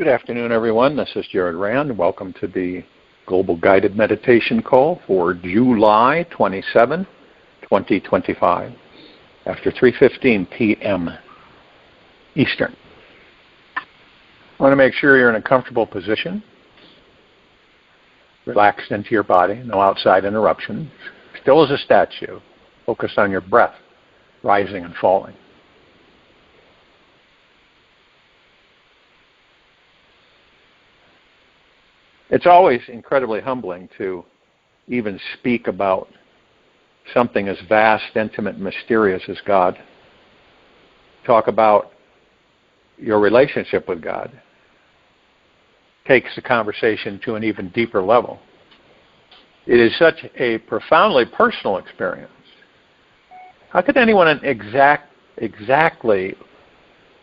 Good afternoon, everyone. This is Jared Rand. Welcome to the Global Guided Meditation Call for July 27, 2025, after 3:15 p.m. Eastern. I want to make sure you're in a comfortable position, relaxed into your body, no outside interruptions, still as a statue, focused on your breath, rising and falling. It's always incredibly humbling to even speak about something as vast, intimate, and mysterious as God. Talk about your relationship with God. Takes the conversation to an even deeper level. It is such a profoundly personal experience. How could anyone exactly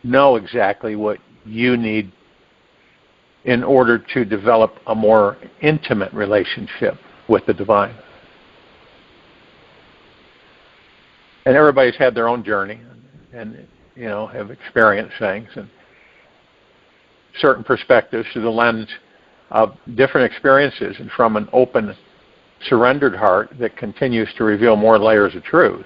know exactly what you need in order to develop a more intimate relationship with the divine? And everybody's had their own journey and have experienced things and certain perspectives through the lens of different experiences and from an open, surrendered heart that continues to reveal more layers of truth.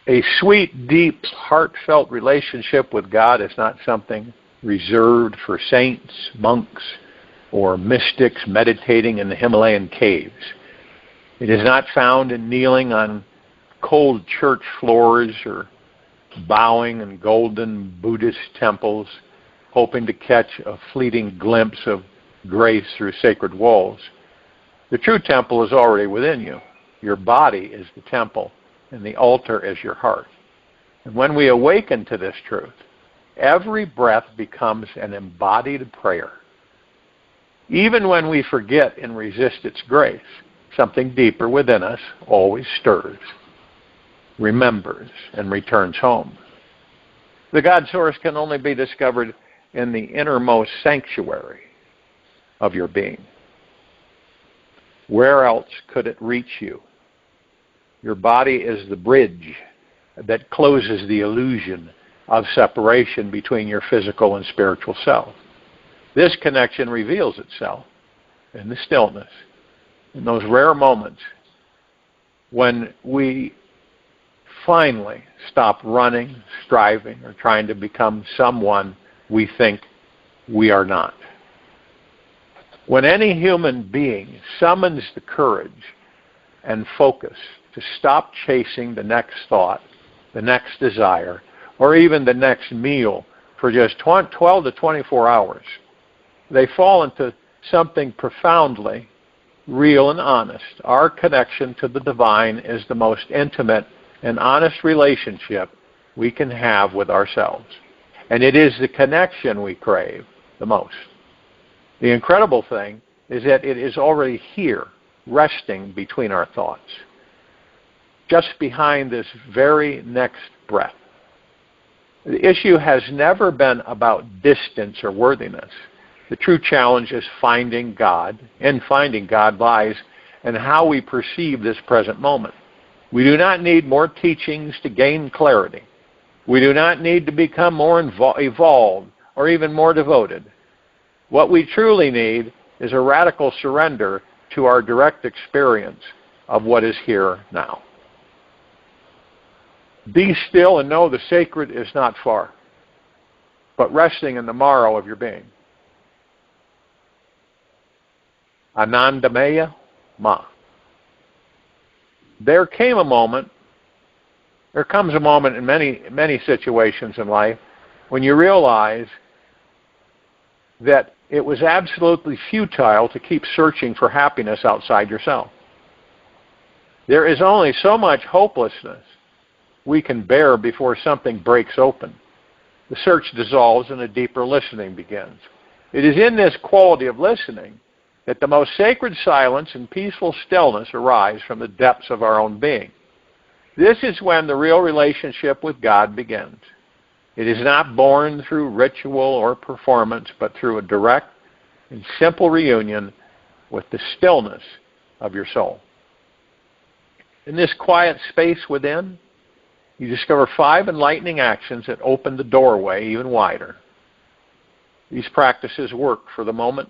A sweet, deep, heartfelt relationship with God is not something reserved for saints, monks, or mystics meditating in the Himalayan caves. It is not found in kneeling on cold church floors or bowing in golden Buddhist temples, hoping to catch a fleeting glimpse of grace through sacred walls. The true temple is already within you. Your body is the temple, and the altar is your heart. And when we awaken to this truth, every breath becomes an embodied prayer. Even when we forget and resist its grace, something deeper within us always stirs, remembers, and returns home. The God source can only be discovered in the innermost sanctuary of your being. Where else could it reach you? Your body is the bridge that closes the illusion of separation between your physical and spiritual self. This connection reveals itself in the stillness, in those rare moments when we finally stop running, striving, or trying to become someone we think we are not. When any human being summons the courage and focus to stop chasing the next thought, the next desire, or even the next meal for just 12 to 24 hours, they fall into something profoundly real and honest. Our connection to the divine is the most intimate and honest relationship we can have with ourselves. And it is the connection we crave the most. The incredible thing is that it is already here, resting between our thoughts, just behind this very next breath. The issue has never been about distance or worthiness. The true challenge is finding God, and finding God lies in how we perceive this present moment. We do not need more teachings to gain clarity. We do not need to become more evolved or even more devoted. What we truly need is a radical surrender to our direct experience of what is here now. Be still and know the sacred is not far, but resting in the marrow of your being. Anandamaya Ma. There comes a moment in many situations in life when you realize that it was absolutely futile to keep searching for happiness outside yourself. There is only so much hopelessness we can bear before something breaks open. The search dissolves and a deeper listening begins. It is in this quality of listening that the most sacred silence and peaceful stillness arise from the depths of our own being. This is when the real relationship with God begins. It is not born through ritual or performance, but through a direct and simple reunion with the stillness of your soul. In this quiet space within, You discover 5 enlightening actions that open the doorway even wider. These practices work for the moment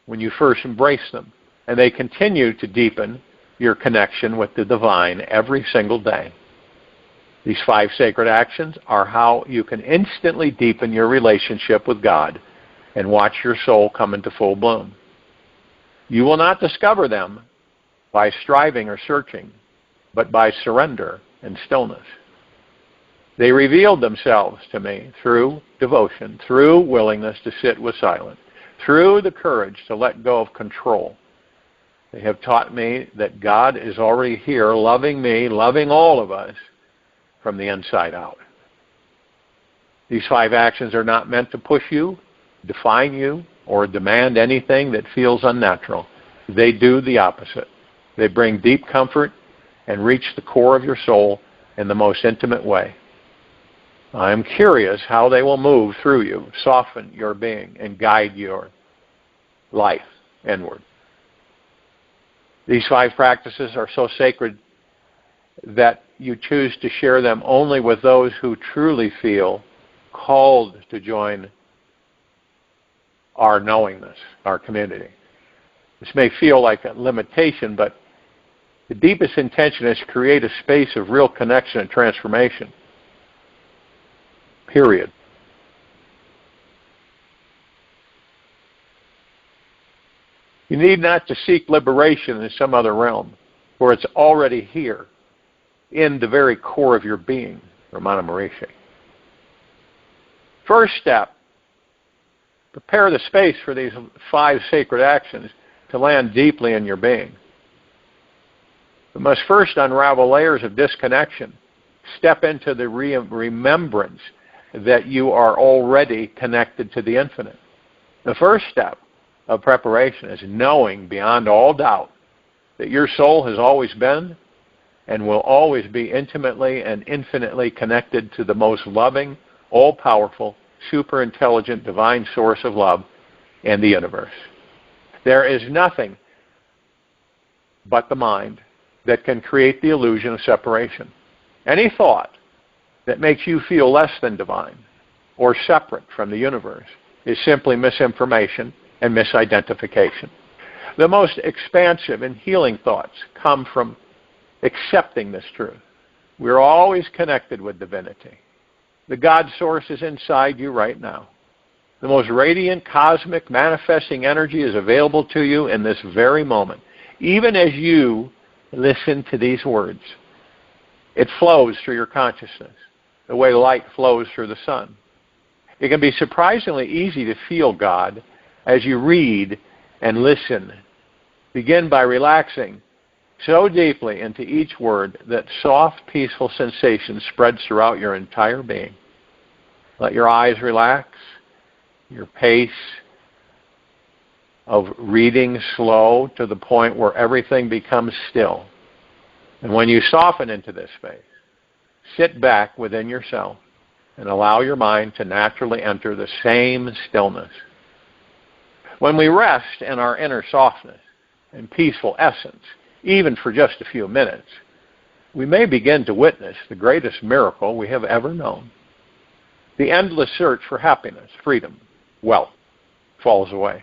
when you first embrace them, and they continue to deepen your connection with the divine every single day. These 5 sacred actions are how you can instantly deepen your relationship with God and watch your soul come into full bloom. You will not discover them by striving or searching, but by surrender and stillness. They revealed themselves to me through devotion, through willingness to sit with silence, through the courage to let go of control. They have taught me that God is already here, loving me, loving all of us from the inside out. These 5 actions are not meant to push you, define you, or demand anything that feels unnatural. They do the opposite. They bring deep comfort and reach the core of your soul in the most intimate way. I am curious how they will move through you, soften your being, and guide your life inward. These 5 practices are so sacred that you choose to share them only with those who truly feel called to join our knowingness, our community. This may feel like a limitation, but the deepest intention is to create a space of real connection and transformation. Period. You need not to seek liberation in some other realm, for it's already here, in the very core of your being, Ramana Maharishi. First step, prepare the space for these 5 sacred actions to land deeply in your being. We must first unravel layers of disconnection, step into the remembrance that you are already connected to the infinite. The first step of preparation is knowing beyond all doubt that your soul has always been and will always be intimately and infinitely connected to the most loving, all-powerful, super-intelligent, divine source of love in the universe. There is nothing but the mind that can create the illusion of separation. Any thought that makes you feel less than divine or separate from the universe is simply misinformation and misidentification. The most expansive and healing thoughts come from accepting this truth. We're always connected with divinity. The God source is inside you right now. The most radiant, cosmic, manifesting energy is available to you in this very moment. Even as you listen to these words, it flows through your consciousness, the way light flows through the sun. It can be surprisingly easy to feel God as you read and listen. Begin by relaxing so deeply into each word that soft, peaceful sensation spreads throughout your entire being. Let your eyes relax, your pace of reading slow to the point where everything becomes still. And when you soften into this space, sit back within yourself and allow your mind to naturally enter the same stillness. When we rest in our inner softness and peaceful essence, even for just a few minutes, we may begin to witness the greatest miracle we have ever known. The endless search for happiness, freedom, wealth falls away.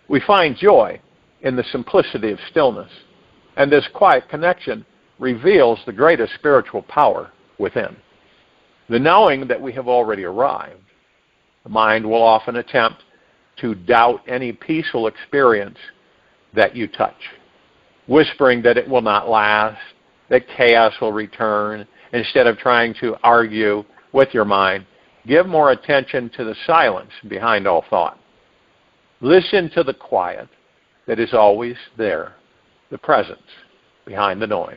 We find joy in the simplicity of stillness, and this quiet connection reveals the greatest spiritual power within. The knowing that we have already arrived. The mind will often attempt to doubt any peaceful experience that you touch, whispering that it will not last, that chaos will return. Instead of trying to argue with your mind, give more attention to the silence behind all thought. Listen to the quiet that is always there, the presence behind the noise.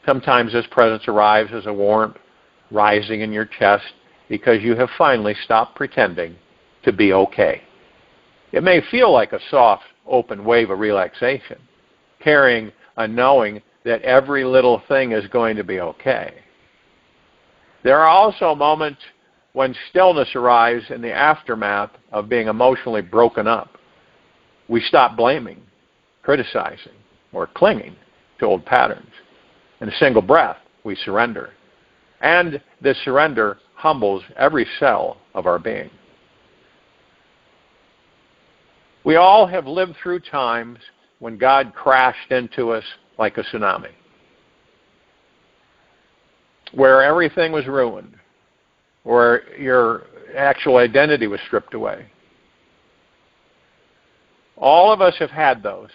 Sometimes this presence arrives as a warmth rising in your chest because you have finally stopped pretending to be okay. It may feel like a soft, open wave of relaxation, carrying a knowing that every little thing is going to be okay. There are also moments when stillness arrives in the aftermath of being emotionally broken up. We stop blaming, criticizing, or clinging to old patterns. In a single breath, we surrender. And this surrender humbles every cell of our being. We all have lived through times when God crashed into us like a tsunami, where everything was ruined, where your actual identity was stripped away. All of us have had those.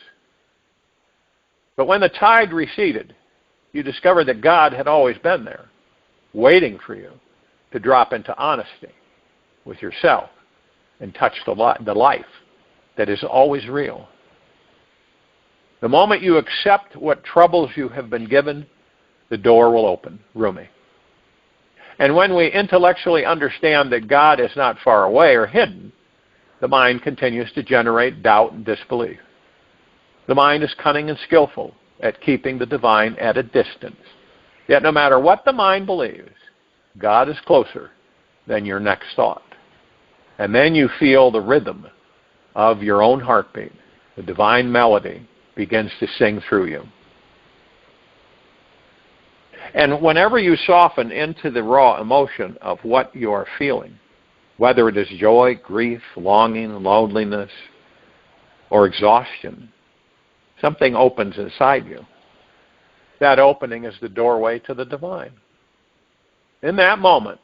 But when the tide receded, you discovered that God had always been there, waiting for you to drop into honesty with yourself and touch the life that is always real. The moment you accept what troubles you have been given, the door will open, roomy. And when we intellectually understand that God is not far away or hidden, the mind continues to generate doubt and disbelief. The mind is cunning and skillful at keeping the divine at a distance. Yet no matter what the mind believes, God is closer than your next thought. And then you feel the rhythm of your own heartbeat. The divine melody begins to sing through you. And whenever you soften into the raw emotion of what you are feeling, whether it is joy, grief, longing, loneliness, or exhaustion, something opens inside you. That opening is the doorway to the divine. In that moment,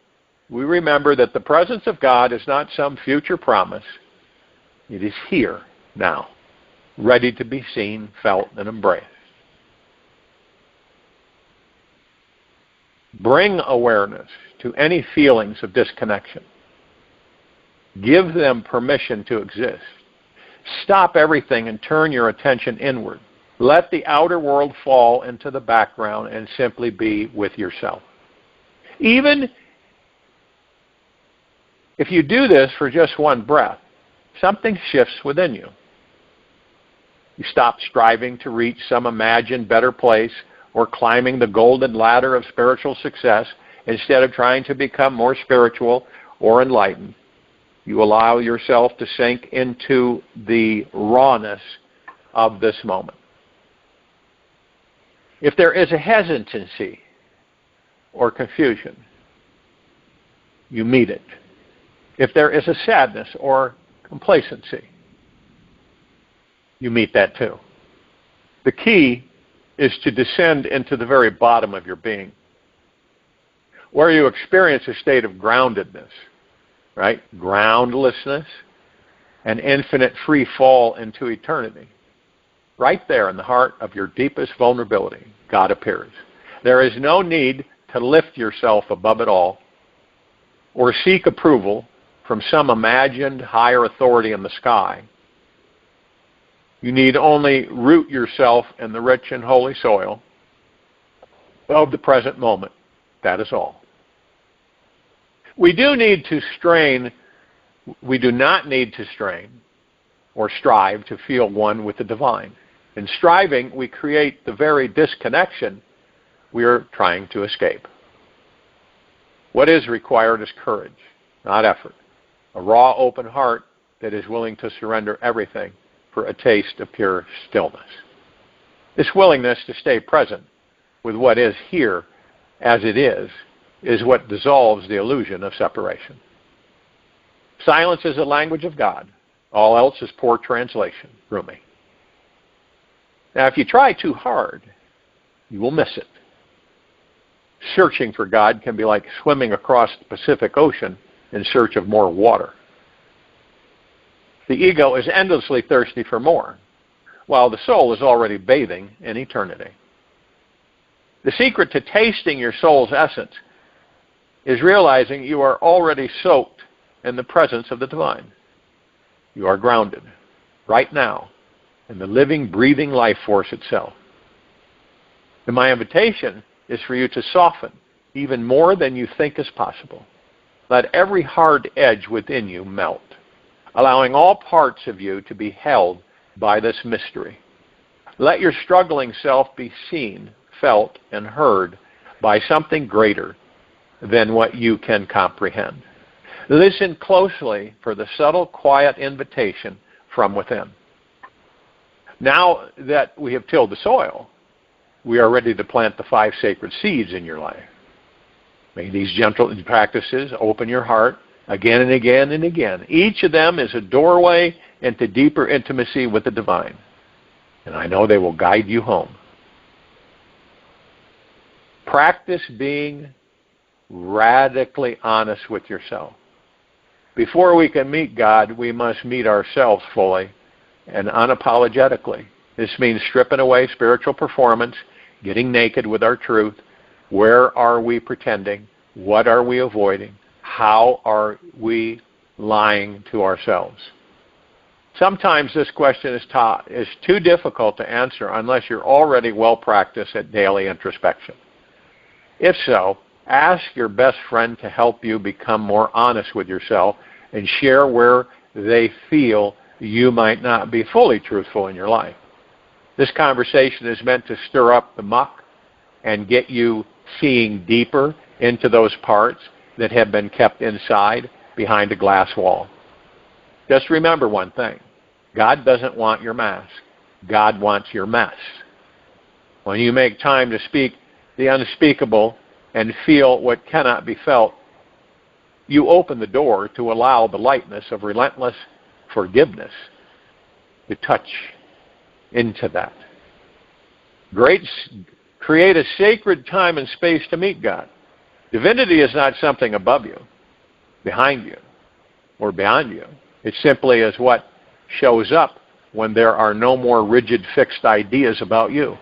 we remember that the presence of God is not some future promise. It is here, now, ready to be seen, felt, and embraced. Bring awareness to any feelings of disconnection. Give them permission to exist. Stop everything and turn your attention inward. Let the outer world fall into the background and simply be with yourself. Even if you do this for just one breath, something shifts within you. You stop striving to reach some imagined better place or climbing the golden ladder of spiritual success instead of trying to become more spiritual or enlightened. You allow yourself to sink into the rawness of this moment. If there is a hesitancy or confusion, you meet it. If there is a sadness or complacency, you meet that too. The key is to descend into the very bottom of your being, where you experience a state of groundedness, right? Groundlessness, an infinite free fall into eternity. Right there in the heart of your deepest vulnerability, God appears. There is no need to lift yourself above it all or seek approval from some imagined higher authority in the sky. You need only root yourself in the rich and holy soil of the present moment. That is all. We do not need to strain or strive to feel one with the divine. In striving, we create the very disconnection we are trying to escape. What is required is courage, not effort. A raw, open heart that is willing to surrender everything for a taste of pure stillness. This willingness to stay present with what is here as it is what dissolves the illusion of separation. Silence is the language of God. All else is poor translation. Rumi. Now, if you try too hard, you will miss it. Searching for God can be like swimming across the Pacific Ocean in search of more water. The ego is endlessly thirsty for more, while the soul is already bathing in eternity. The secret to tasting your soul's essence is realizing you are already soaked in the presence of the divine. You are grounded, right now, in the living, breathing life force itself. And my invitation is for you to soften even more than you think is possible. Let every hard edge within you melt, allowing all parts of you to be held by this mystery. Let your struggling self be seen, felt, and heard by something greater than what you can comprehend. Listen closely for the subtle, quiet invitation from within. Now that we have tilled the soil, we are ready to plant the 5 sacred seeds in your life. May these gentle practices open your heart again and again and again. Each of them is a doorway into deeper intimacy with the divine. And I know they will guide you home. Practice being radically honest with yourself. Before we can meet God, we must meet ourselves fully and unapologetically. This means stripping away spiritual performance, getting naked with our truth. Where are we pretending? What are we avoiding? How are we lying to ourselves? Sometimes this question is too difficult to answer unless you're already well practiced at daily introspection. If so, ask your best friend to help you become more honest with yourself and share where they feel you might not be fully truthful in your life. This conversation is meant to stir up the muck and get you seeing deeper into those parts that have been kept inside behind a glass wall. Just remember one thing. God doesn't want your mask. God wants your mess. When you make time to speak the unspeakable and feel what cannot be felt, you open the door to allow the lightness of relentless forgiveness to touch into that. Create a sacred time and space to meet God. Divinity is not something above you, behind you, or beyond you. It simply is what shows up when there are no more rigid, fixed ideas about you.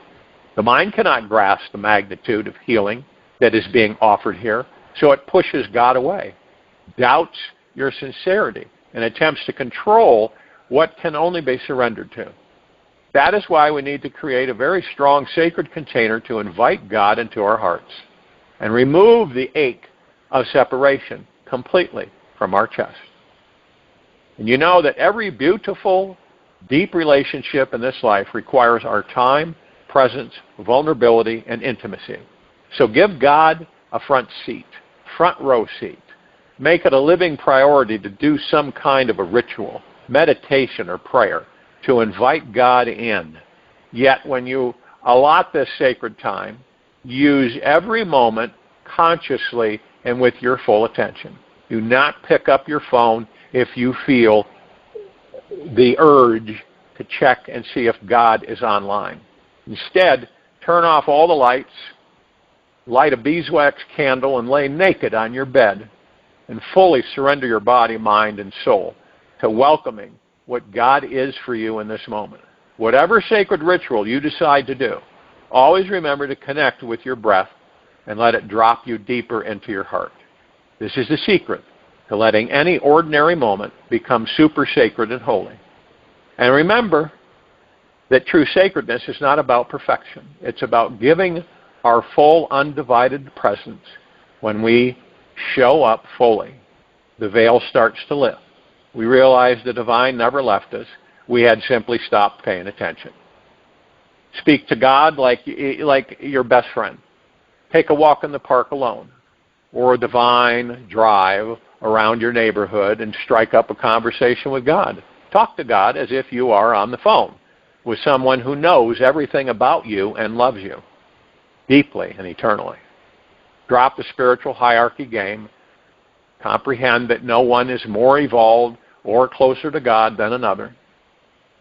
The mind cannot grasp the magnitude of healing that is being offered here, so it pushes God away, doubts your sincerity, and attempts to control what can only be surrendered to. That is why we need to create a very strong sacred container to invite God into our hearts and remove the ache of separation completely from our chest. And you know that every beautiful, deep relationship in this life requires our time, presence, vulnerability, and intimacy. So give God a front row seat. Make it a living priority to do some kind of a ritual, meditation, or prayer to invite God in. Yet when you allot this sacred time, use every moment consciously and with your full attention. Do not pick up your phone if you feel the urge to check and see if God is online. Instead, turn off all the lights, light a beeswax candle, and lay naked on your bed and fully surrender your body, mind, and soul to welcoming what God is for you in this moment. Whatever sacred ritual you decide to do, always remember to connect with your breath and let it drop you deeper into your heart. This is the secret to letting any ordinary moment become super sacred and holy. And remember that true sacredness is not about perfection. It's about giving our full, undivided presence. When we show up fully, the veil starts to lift. We realize the divine never left us. We had simply stopped paying attention. Speak to God like your best friend. Take a walk in the park alone, or a divine drive around your neighborhood and strike up a conversation with God. Talk to God as if you are on the phone with someone who knows everything about you and loves you deeply and eternally. Drop the spiritual hierarchy game. Comprehend that no one is more evolved or closer to God than another.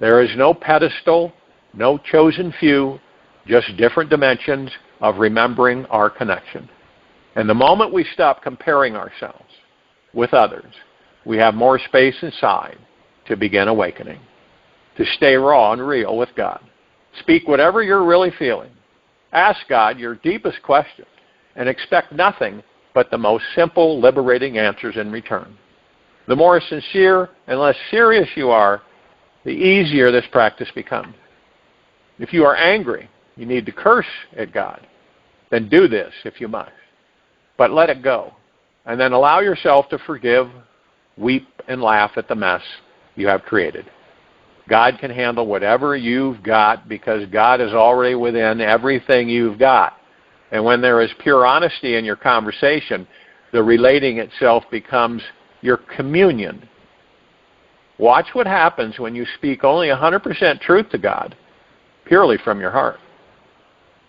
There is no pedestal, no chosen few, just different dimensions of remembering our connection. And the moment we stop comparing ourselves with others, we have more space inside to begin awakening, to stay raw and real with God. Speak whatever you're really feeling. Ask God your deepest question and expect nothing but the most simple, liberating answers in return. The more sincere and less serious you are, the easier this practice becomes. If you are angry, you need to curse at God. Then do this if you must. But let it go. And then allow yourself to forgive, weep, and laugh at the mess you have created. God can handle whatever you've got because God is already within everything you've got. And when there is pure honesty in your conversation, the relating itself becomes your communion. Watch what happens when you speak only 100% truth to God, purely from your heart.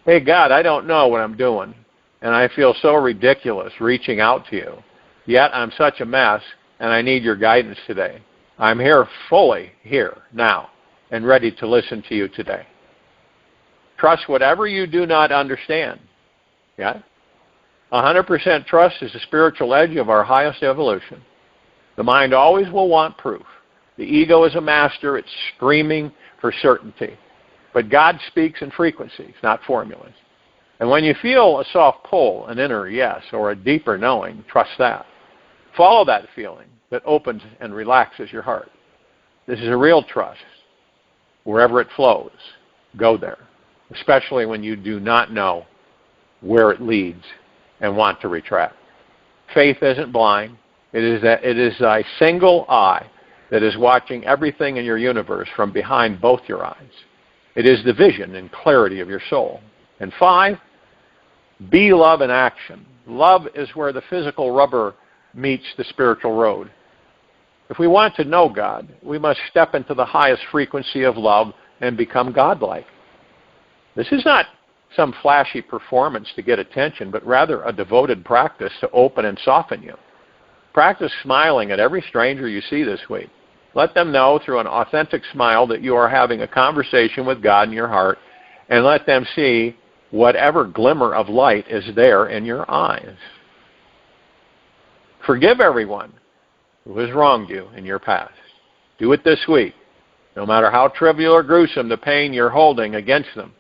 Hey, God, I don't know what I'm doing, and I feel so ridiculous reaching out to you. Yet I'm such a mess, and I need your guidance today. I'm here fully here now and ready to listen to you today. Trust whatever you do not understand. Yeah? 100% trust is the spiritual edge of our highest evolution. The mind always will want proof. The ego is a master. It's screaming for certainty. But God speaks in frequencies, not formulas. And when you feel a soft pull, an inner yes, or a deeper knowing, trust that. Follow that feeling that opens and relaxes your heart. This is a real trust. Wherever it flows, go there, especially when you do not know where it leads and want to retract. Faith isn't blind. It is thy single eye that is watching everything in your universe from behind both your eyes. It is the vision and clarity of your soul. And 5, be love in action. Love is where the physical rubber meets the spiritual road. If we want to know God, we must step into the highest frequency of love and become godlike. This is not some flashy performance to get attention, but rather a devoted practice to open and soften you. Practice smiling at every stranger you see this week. Let them know through an authentic smile that you are having a conversation with God in your heart, and let them see whatever glimmer of light is there in your eyes. Forgive everyone who has wronged you in your past. Do it this week, no matter how trivial or gruesome the pain you're holding against them.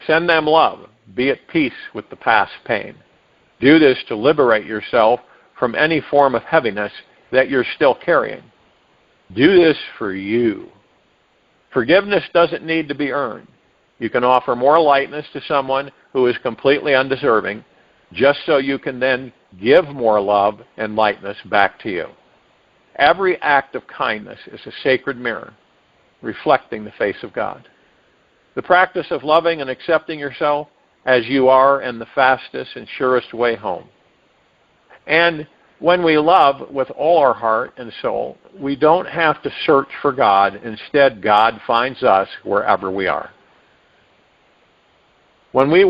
Send them love. Be at peace with the past pain. Do this to liberate yourself from any form of heaviness that you're still carrying. Do this for you. Forgiveness doesn't need to be earned. You can offer more lightness to someone who is completely undeserving, just so you can then give more love and lightness back to you. Every act of kindness is a sacred mirror, reflecting the face of God. The practice of loving and accepting yourself as you are in the fastest and surest way home. And when we love with all our heart and soul, we don't have to search for God. Instead, God finds us wherever we are. When you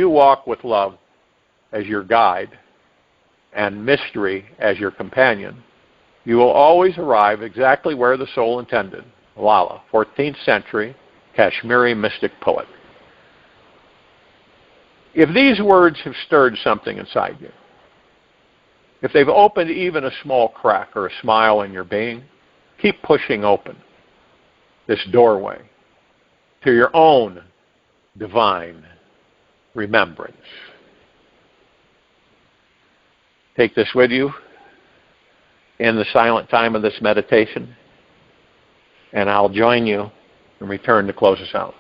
walk with love as your guide and mystery as your companion, you will always arrive exactly where the soul intended. Lala, 14th century Kashmiri mystic poet. If these words have stirred something inside you, if they've opened even a small crack or a smile in your being, keep pushing open this doorway to your own divine remembrance. Take this with you in the silent time of this meditation, and I'll join you and return to close us out.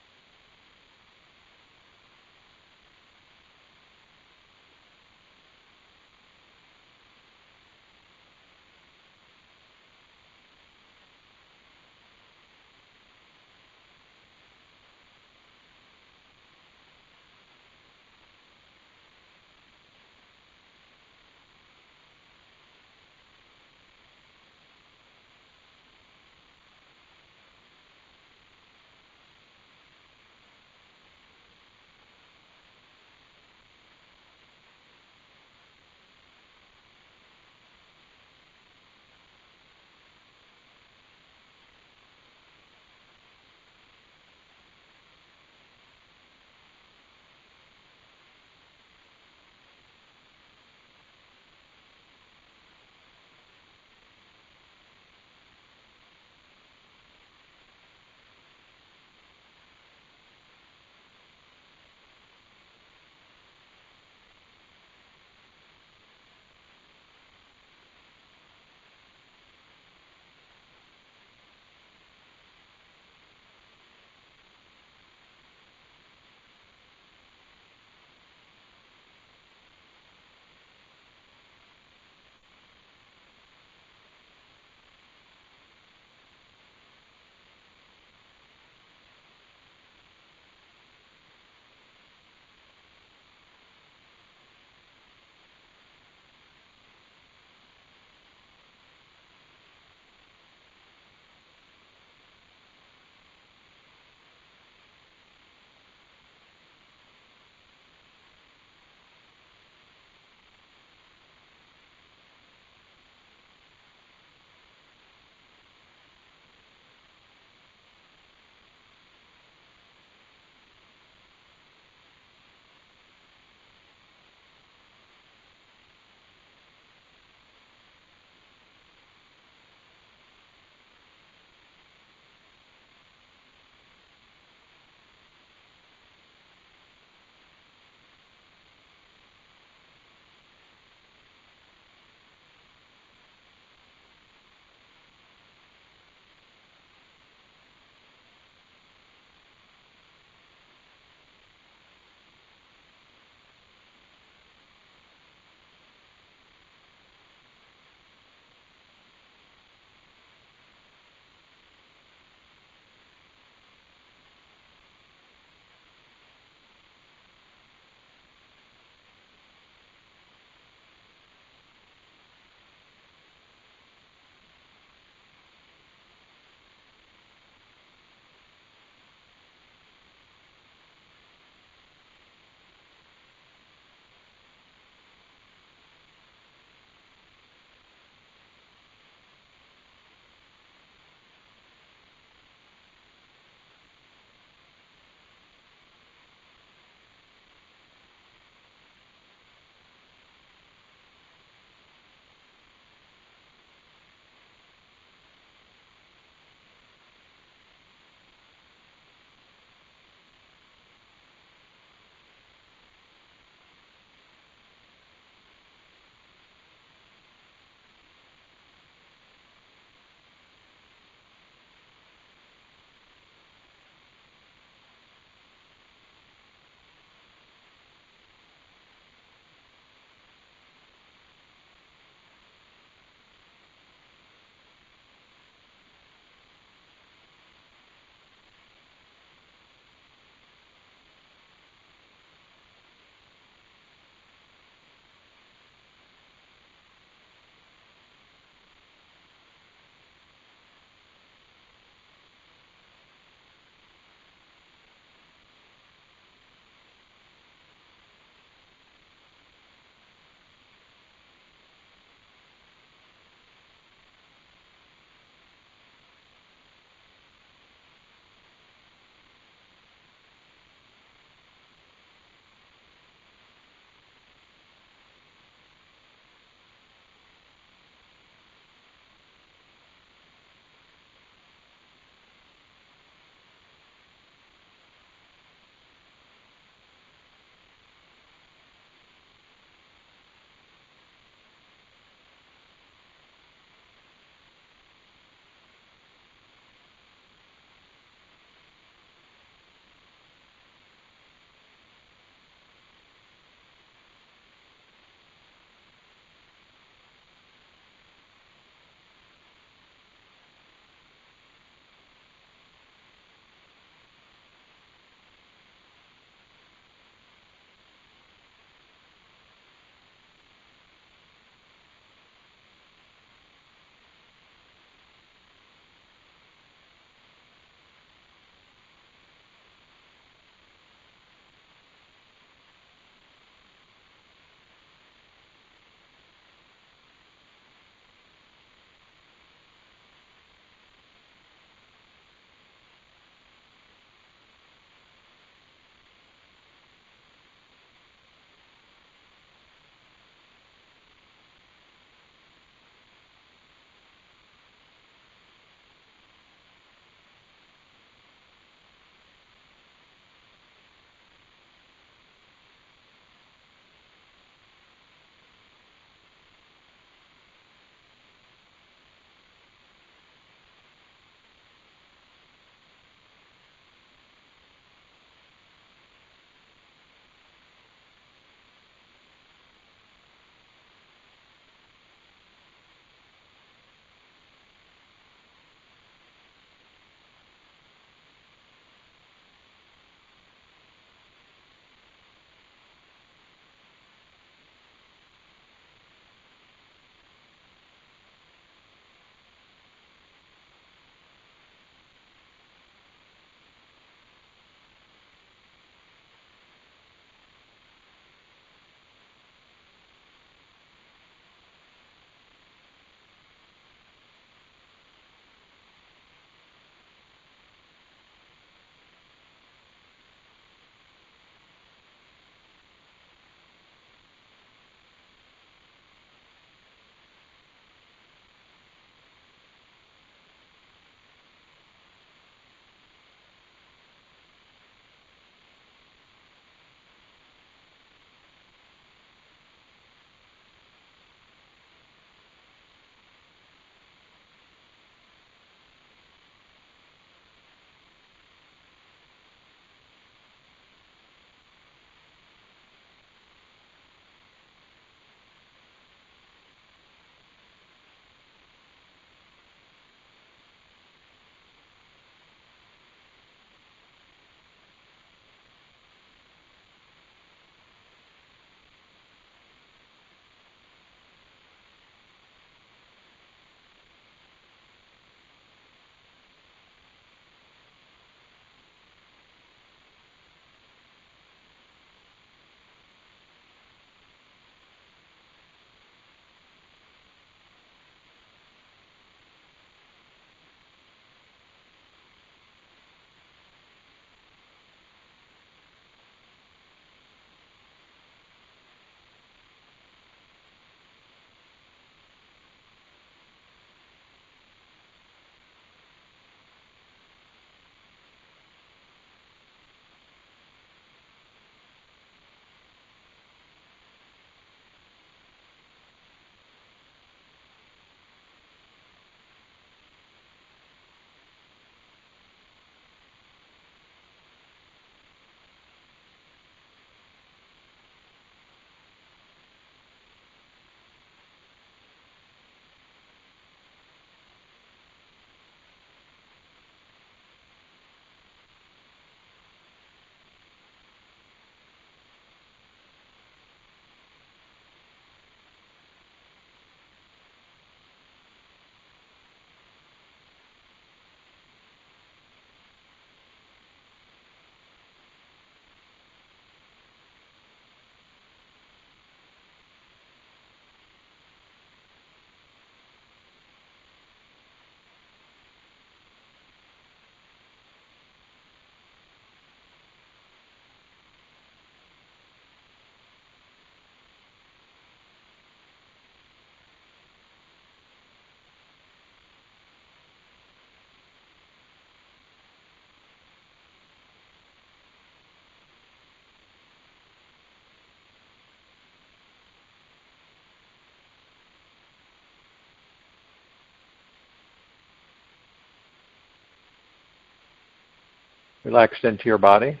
relaxed into your body.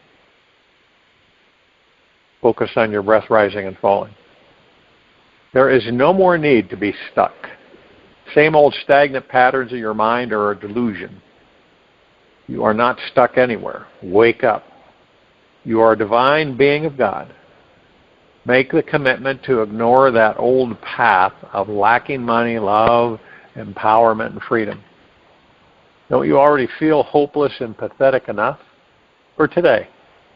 Focus on your breath rising and falling. There is no more need to be stuck. Same old stagnant patterns of your mind are a delusion. You are not stuck anywhere. Wake up. You are a divine being of God. Make the commitment to ignore that old path of lacking money, love, empowerment, and freedom. Don't you already feel hopeless and pathetic enough? For today,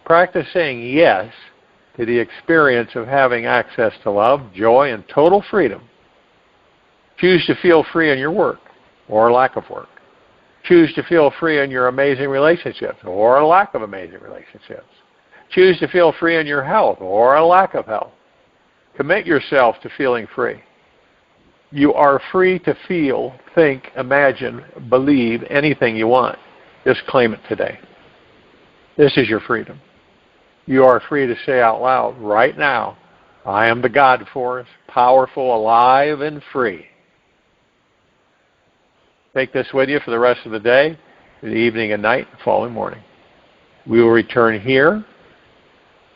practice saying yes to the experience of having access to love, joy, and total freedom. Choose to feel free in your work or lack of work. Choose to feel free in your amazing relationships or a lack of amazing relationships. Choose to feel free in your health or a lack of health. Commit yourself to feeling free. You are free to feel, think, imagine, believe anything you want. Just claim it today. This is your freedom. You are free to say out loud right now, I am the God force, powerful, alive, and free. Take this with you for the rest of the day, the evening and night, the following morning. We will return here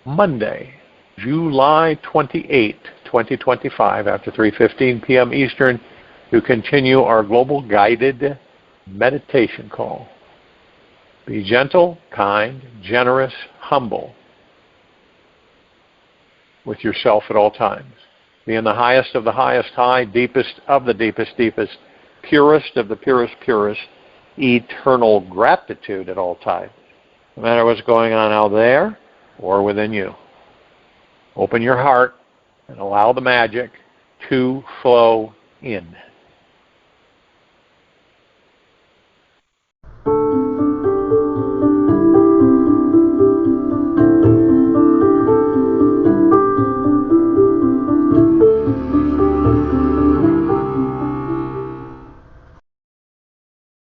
Monday, July 28, 2025, after 3:15 p.m. Eastern, to continue our global guided meditation call. Be gentle, kind, generous, humble with yourself at all times. Be in the highest of the highest high, deepest of the deepest deepest, purest of the purest purest, eternal gratitude at all times, no matter what's going on out there or within you. Open your heart and allow the magic to flow in.